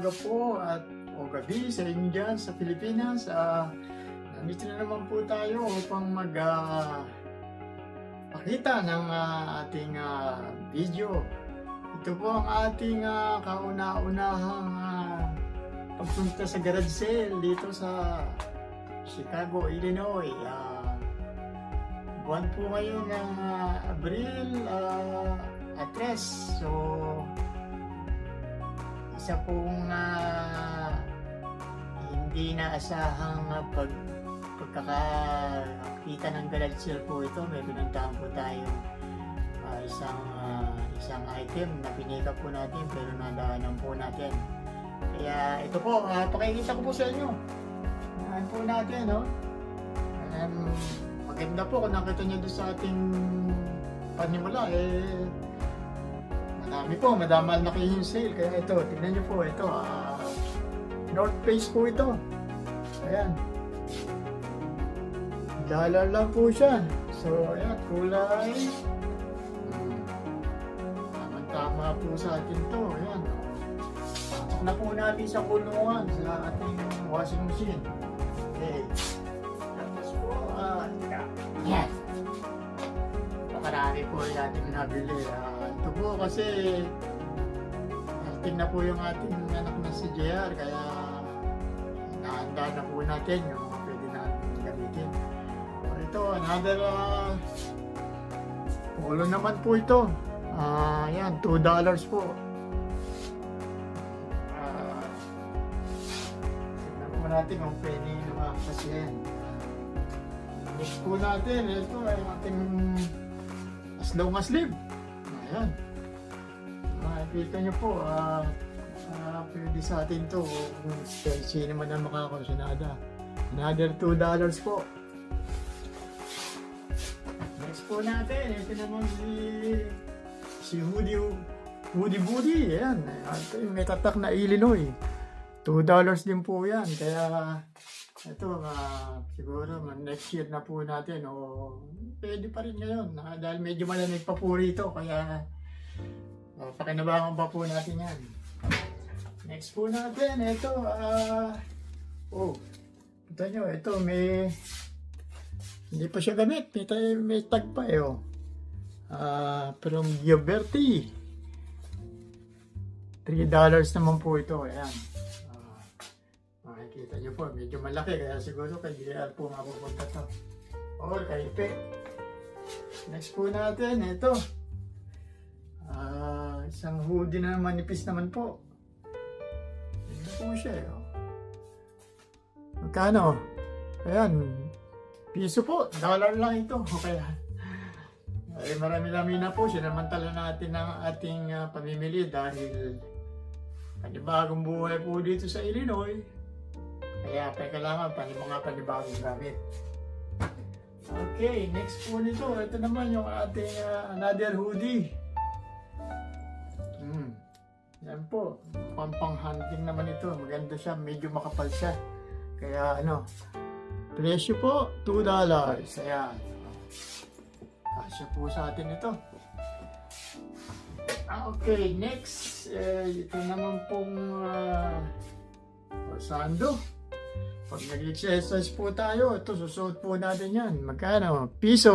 umaga po at o gabi sa inyo dyan sa Pilipinas. Nandito na naman po tayo upang pakita ng ating video. Ito po ang ating kauna-unahang pagpunta sa garage sale dito sa Chicago, Illinois. Buwan po ngayon ng Abril 3. So, isa pong hindi naasahang pagkakakita ng garage sale po ito. May pinuntahan po tayo isang item na pinikap po natin pero nadaanan po natin. Kaya ito po, pakikita ko po sa inyo. Nadaan po natin, no? Maganda po kung nakita nyo doon sa ating panimula, madamal na kayo yung sale. Kaya ito, tignan nyo po, ito, North Face po ito. Ayan. $1 lang po siya. So, ayan, kulay. Tama po sa atin to. Ayan. Pasok na po natin sa kulungan sa ating washing machine. Okay. Tapos po, yan. Pakarami po yung ating nabili. Ito po kasi tingnan po yung ating anak na si JR, kaya nahanda na po natin yung pwede natin gamitin. Ito, another polo naman po ito. Yan, $2 po. Tignan po natin kung pwede kasi yan. Next po natin, ito ay ating as long as live. Ayan. Makikita nyo po, pwede sa atin to kung sino man ang makakonsunada. Another $2 po. Next po natin, ito naman si Woody. Ayan. Ito yung may tatak na Illinois. $2 din po yan. Kaya ito, siguro next year na po natin o pwede pa rin ngayon dahil medyo malamig pa po rito, kaya pakinabangan pa po natin yan. Next po natin, ito ito nyo, ito hindi pa siya gamit, may tag pa pero Gioberti $3 naman po ito. Ayan. Makikita nyo po, medyo malaki, kaya siguro kay JR po mapupunta to or kay Ipe. Next po natin, ito isang hoodie na manipis naman po. Ito po siya. Magkano? Ayan, piso po, $1 lang ito. Kaya marami-rami na po. Sinamantala natin ang ating pamimili dahil panibagong buhay po dito sa Illinois. Kaya kailangan mga panibagong gamit. Okay, next po nito, ito naman yung ating another hoodie. Yan po, pang-hunting naman ito. Maganda siya, medyo makapal siya. Kaya presyo po $2. Ayan. Kasya po sa atin ito. Okay, next, ito naman pong sando. Pag nag-exercise po tayo, ito susuot po natin yan. Magkano? Piso.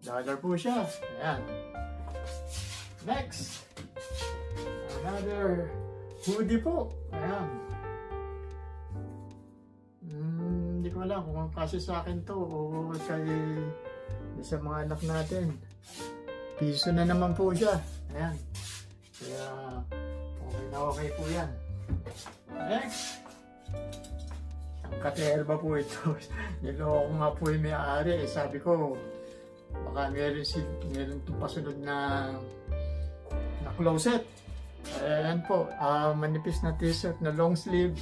$1 po siya. Ayan. Next, another hoodie po. Ayan. Hindi ko alam kung kasi sa akin to o sa mga anak natin. Piso na naman po siya. Ayan. Kaya okay na okay po yan. Next, ang katerba po ito. Niloko nga po yung may-ari. Sabi ko, baka meron itong pasunod na closet. Ayan po, manipis na t-shirt na long sleeve.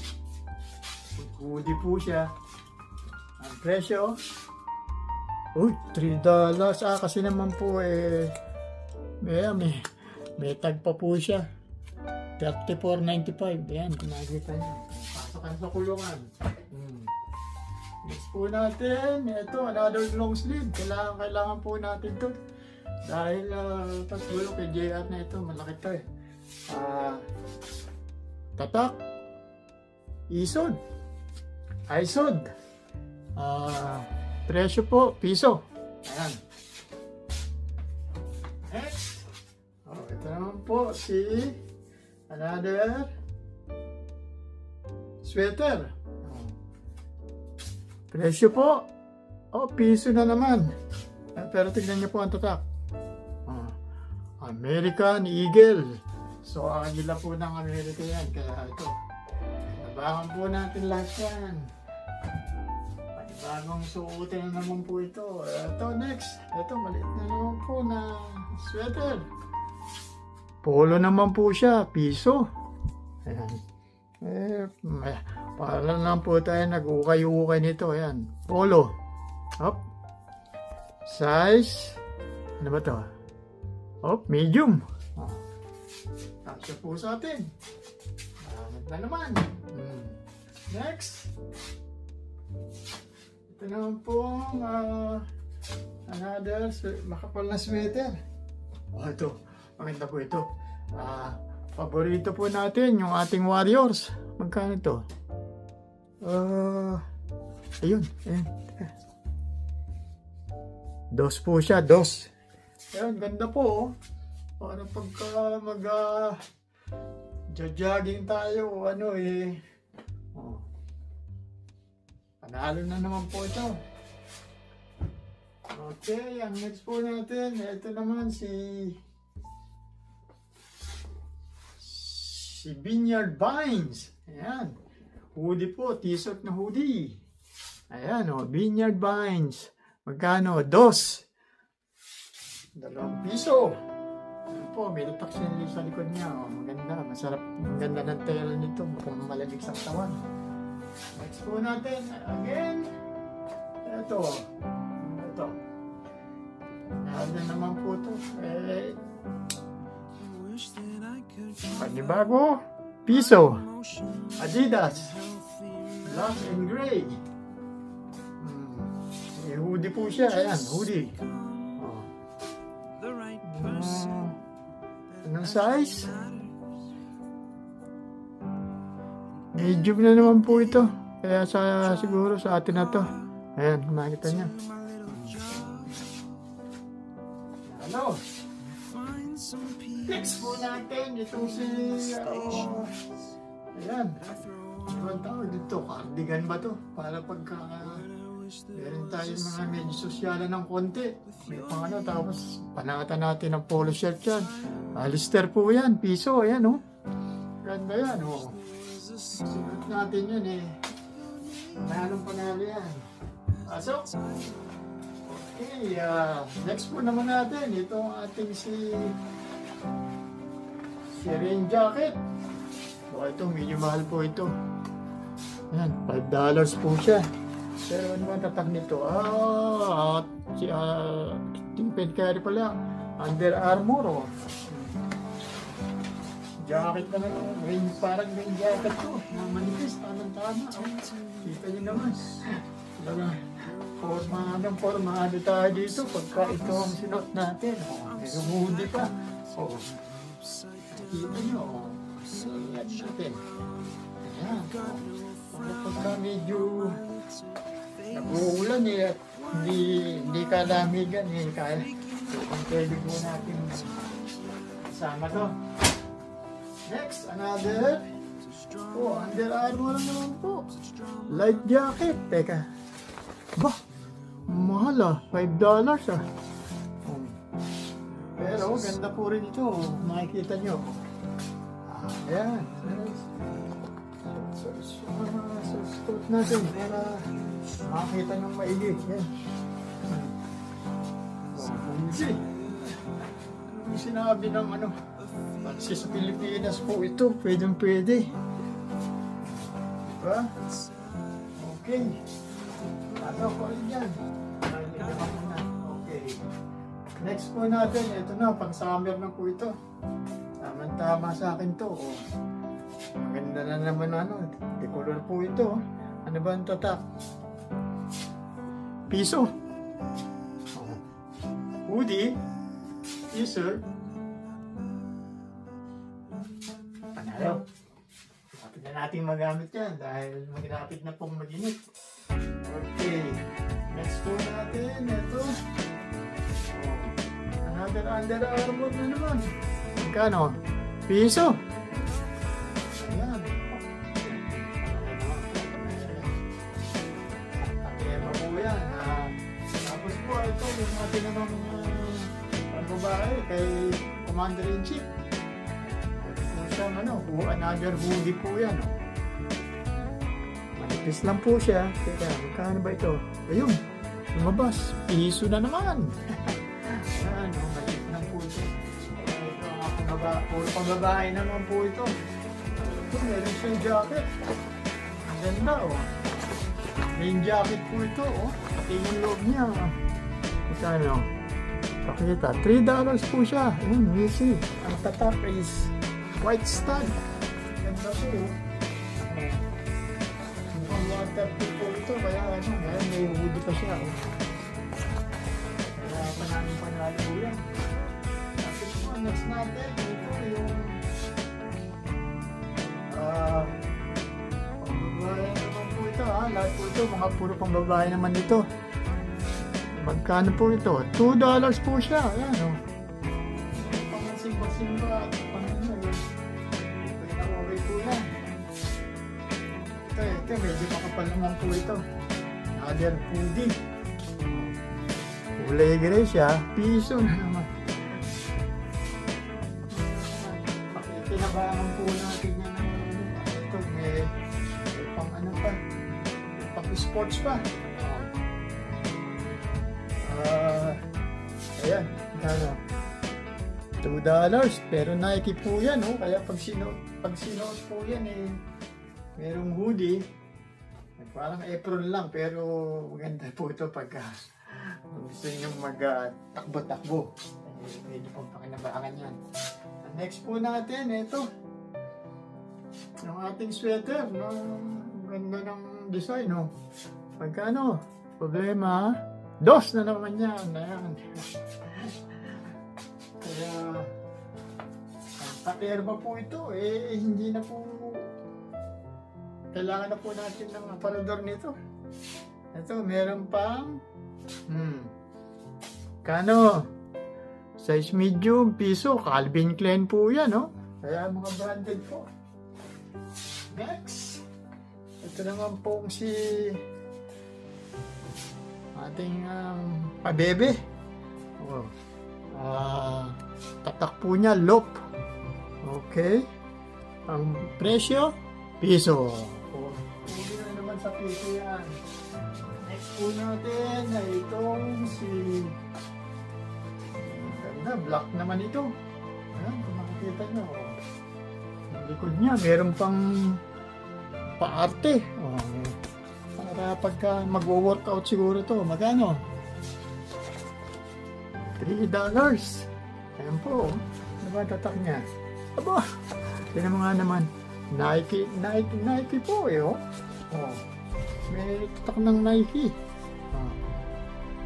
Hoodie po siya. Ang presyo, $3. Kasi naman po may tag pa po siya. $34.95. Ayan, kung nakikita nyo. Pasokan sa kulungan. Next po natin, ito, another long sleeve. Kailangan po natin to. Dahil siguro kay JR na ito, malaki to tatak, isod, isod. Presyo po, piso. Ayan. Next. Ito naman po si another sweater. Presyo po, piso na naman. Pero tignan niyo po ang tatak. American Eagle. So, agila po ng Amerika yan. Kaya ito. Nabahan po natin lahat yan. Panibagong suotin na naman po ito. Ito next. Ito maliit na naman po na sweater. Polo naman po siya. Piso. Ayan. Para lang po tayo nag-ukay-ukay nito. Ayan. Polo. Up. Size. Ano ba ito? Medium. Tapos po sa atin. Na naman. Next. Ito naman po another makapal na sweater. Ito. Maganda po ito. Paborito po natin yung ating Warriors. Magkano ito? Ayun. Dos po siya. Dos. Ayan, ganda po. Para pagka jogging tayo, panalo na naman po ito. Okay, ang next po natin, ito naman si Vineyard Vines. Ayan. Hoodie po, t-shirt na hoodie. Ayan, Vineyard Vines. Magkano? Dos. 2 piso. Ayan po, may tax sa likod niya. Maganda, masarap. Maganda ng tela nito. Mukhang malamig sa katawan. Next po natin, again. Ito. Nahal naman po ito. Panibago. Piso. Adidas. Black and gray. Hoodie po siya. Ayan, hoodie. Anong size? Medium na naman po ito. Kaya siguro sa atin na to. Ayan, makikita niya. Hello. Next po natin. Itong si... ayan. Ano tawag dito? Cardigan ba to? Para pagka... meron tayo mga medyo sosyalan ng konti. May tapos panata natin ang polo shirt yan. Alister po yan, piso, ayan Ganda yan, Sulat natin yun panalo yan. Pasok. Okay, next po naman natin, itong ating si rain jacket. Ito, medyo mahal po ito. Ayan, $5 po siya. Pero ano ba tatak nito? Pen carry pala. Under Armour. Jacket na naman. Parang rain jacket to. Manipis. Tama. Kita nyo naman. Forma tayo dito. Pagka ito ang sinuot natin. May hoodie pa. Kita nyo. Yan natin. Ayan. Pagka medyo nag-uulan at hindi kalamigan kaya kung pwede po natin kasama to. Next, another Under Armour naman po, light jacket. Teka, mahal $5 pero ganda po rin ito, makikita nyo. Ayan, suot natin para makakita nyo maigi. Yan. Hindi. Yung sinabi ng kasi sa Pilipinas po ito, pwede. Diba? Okay. Ko rin yan. Okay. Next po natin, ito na, pang summer na po ito. Tama sa akin to. Maganda na naman decolor po ito. Ano ba ang tatak? Piso. Hoodie. T-shirt. Panalo. Tignan natin magamit yan dahil magrapit na pong maginit. Okay. Next po natin. Ito. Another Under Armour na naman. Magkano? Piso. Ayan. Kakema po yan. Tapos po ito yung ating namang pagbabae kay Commander-in-Chief. Another hoodie po yan. Manipis lang po siya. Teka, magkano ba ito? Ayun, lumabas. Piso na naman. Ayan, manipis lang po ito. Ito ang puro pambabae naman po ito. Ito, meron siyang jacket. Ang ganda, oh. Main jacket po ito, oh. Pati yung loob niya. Magkano? Pakita, $3 po siya. Ayun, easy. Ang tatak is white stud. Ganda po. Mukhang waterproof po ito. Kaya ano, may hoodie pa siya. Kaya pa namin panalo po yan. Tapos po, next natin, ito yung pambabae naman po ito. Lahat po ito, mga puro pambabae naman ito. Magkano po ito? $2 po siya. Ayan o. Pang-simba-simba. Ito, medyo makapal naman po ito. Another hoodie. Kulay gray siya. Piso na naman. Pakitinabangan po natin yan. Ito, may pang ano pa. Pang sports pa. Ayan. $2. Pero Nike po yan. Oh. Kaya pag sinuot po yan merong hoodie, parang apron lang, pero maganda po ito pagka gusto nyo mag-takbo-takbo. Medyo pong pakinabangan yan. Next po natin, ito. Yung ating sweater, no? Ganda ng design, no? Pagkano? Problema, $2 na naman yan. Ayan. Kaya, paterba po ito, hindi na po kailangan na po natin ng aparador nito. Ito, meron pang kano? Size medium, piso. Calvin Klein po yan, no? Kaya mga branded po. Next. Ito naman pong si ating pabebe. Tatak po niya, loop. Okay. Ang presyo, piso. Hindi na naman sa piso yan. Next po natin ay itong si ganda, black naman ito. Ayan, kung makikita nyo. Ang likod niya, meron pang paarte. Para pagka mag-workout siguro to. Magkano? $3. Ayan po. Ano ba tatak niya? Aba! Tinan mo nga naman. Nike po oh. May tatak ng Nike.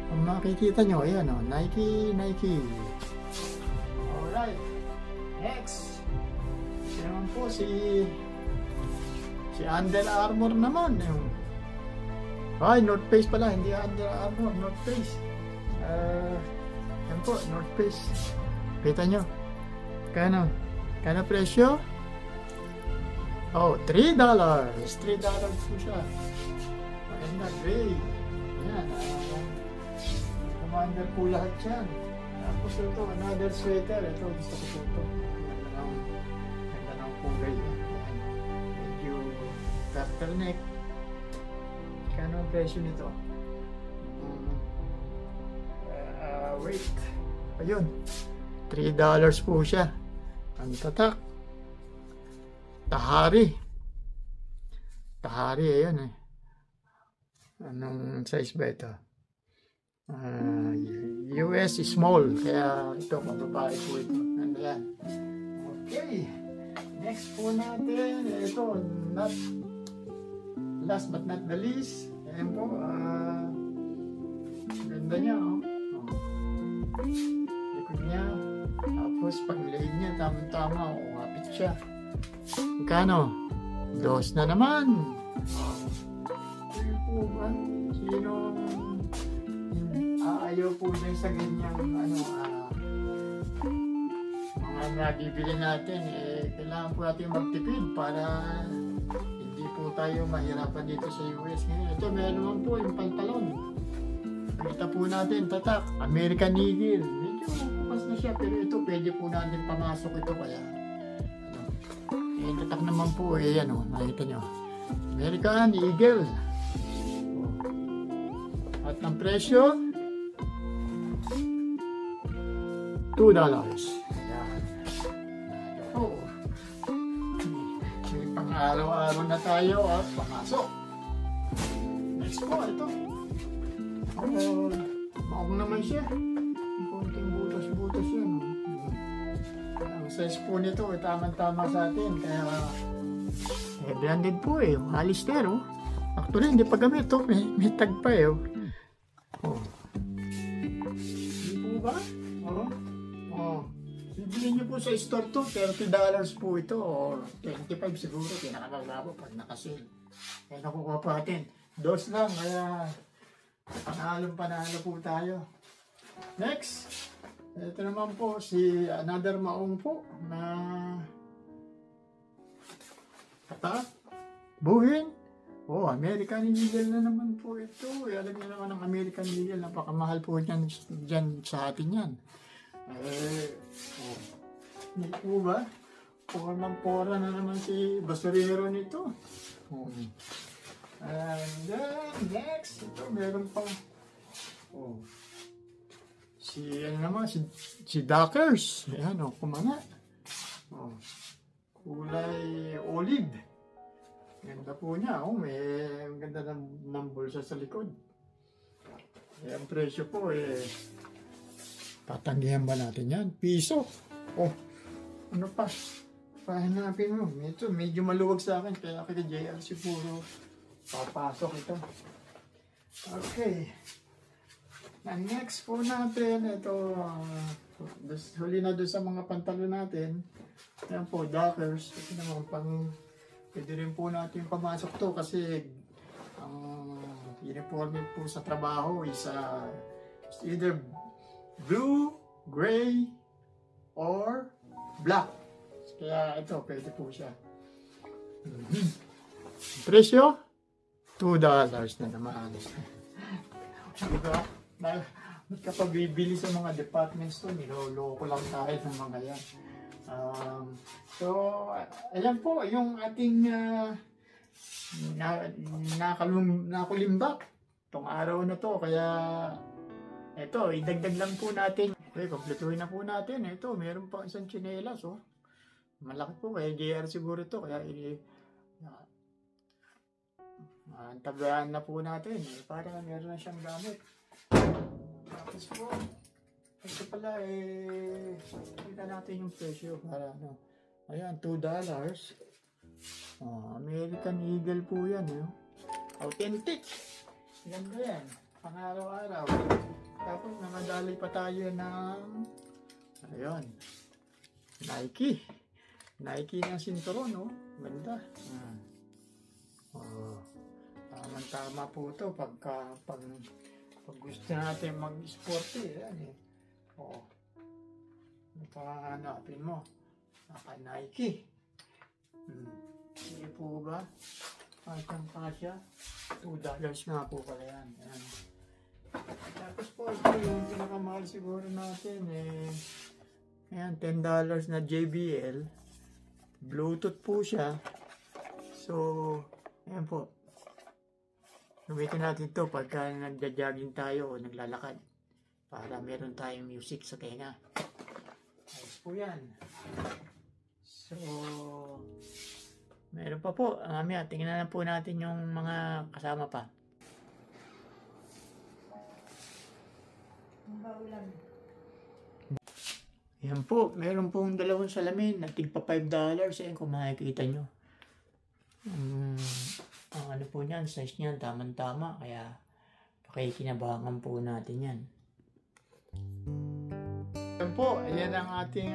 Kung makikita nyo, ayan Nike. Alright. Next. Ayan po si Under Armour naman. Ay, North Face pala. Hindi Under Armour, North Face. Ayan po, North Face. Kita nyo. Kano presyo? Oh, $3. $3 po siya. Maganda, gray. Ayan. Commander po lahat yan. Tapos ito, another sweater. Ito, gusto ko po ito. Ganda ng kulay. Medyo turtleneck. Kano ang presyo nito? Wait. Ayun. $3 po siya. Ang tatak. Tahari, ayan Anong size ba ito? US small. Kaya ito, mababae po ito. Ano yan? Okay. Next po natin, ito, last but not the least. Ayan po, ganda niya, likod niya. Tapos pag leeg niya, tamang-tama, kapit siya. Magkano? Dos na naman. Ano po ba? Sino ayaw po dyan sa ganyang mga nabibili natin, kailangan po natin magtipid para hindi po tayo mahirapan dito sa US ngayon. Ito, meron naman po yung pantalon. Kita po natin, tatak, American Eagle. Medyo bukas na siya, pero ito, pwede po natin pamasok ito, kaya tatak naman po, nakita nyo. American Eagle. At ang presyo, $2. Ayan. Oh. May pang-araw-araw na tayo at pamasok. Next po, ito. Maong naman siya. Konting butas-butas yan. Ang size po nito, tamang-tama sa atin. Kaya, branded po Alistair, oh. Actually, hindi pa gamit, oh. May tag pa, oh. Hindi po ba? Bibili nyo po sa store to, $30 po ito, or 25 siguro, pinakalalabo pag nakasale. Kaya nakukuha pa natin. Dos lang, kaya panalo po tayo. Next, ito naman po si another maong po na tatak, buhin. American Eagle na naman po ito. Alam niyo naman ang American Eagle, napakamahal po dyan sa atin yan. Hindi po ba? Pora na naman si basurero nito. And then, next, ito, meron pa. Si Dockers. Ayan, kumanga. Kulay olive. Ganda po niya. May ganda ng bulsa sa likod. Ang presyo po, tatanggihan ba natin yan? Piso. Ano pa? Pahanapin mo. Ito, medyo maluwag sa akin. Kaya kay JR siguro papasok ito. Okay. Next po natin. Ito, huli na doon sa mga pantalo natin. Ayan po, Dockers. Ito naman pwede rin po natin pamasok to kasi ang uniform po sa trabaho is either blue, gray, or black. Kaya ito, pwede po siya. Presyo? $2 na naman. Diba? Nagkapabibili sa mga department store, niloloko lang tayo ng mga yan. So, ayan po, yung ating nakulimbak itong araw na to. Kaya ito, idagdag lang po natin. Okay, kompletuhin na po natin. Ito, meron pa isang tsinelas. Malaki po, kaya JR siguro ito. Kaya tagaan na po natin. Para meron na siyang gamit. Tapos po, ito pala, kita natin yung presyo para ayan, $2. American Eagle po yan. Authentic. Ganda yan. Pang-araw-araw. Tapos nakadali pa tayo ng ayun, Nike ng sinturon. Ganda. Tama po ito pag gusto natin mag-sporty. Hanapin mo naka-Nike. Hindi po ba? Kasya. $2 nga po pala yan. Tapos po, ito yung pinakamahal siguro natin. Ayan, $10 na JBL. Bluetooth po siya. So, ayan po. Gamitin natin ito pagka nagja-jogging tayo o naglalakad. Para meron tayong music sa tenga. Ayos po yan. So, meron pa po. Mamaya, tingnan na po natin yung mga kasama pa. Yan po, meron pong dalawang salamin na tigpa $5. Ayan kung makikita nyo. Ang ano po niyan, size niyan, tamang-tama. Kaya, pakikinabangan po natin yan. Yan po, ayan ang ating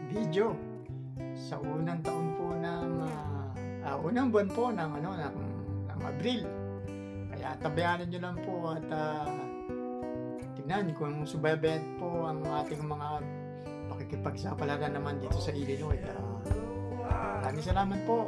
video. Sa unang taon po ng unang buwan po ng Abril. Kaya tabayanan nyo lang po at tingnan kung subaybayan po ang ating mga pakikipagsapalaran naman dito sa Illinois. Maraming salamat po.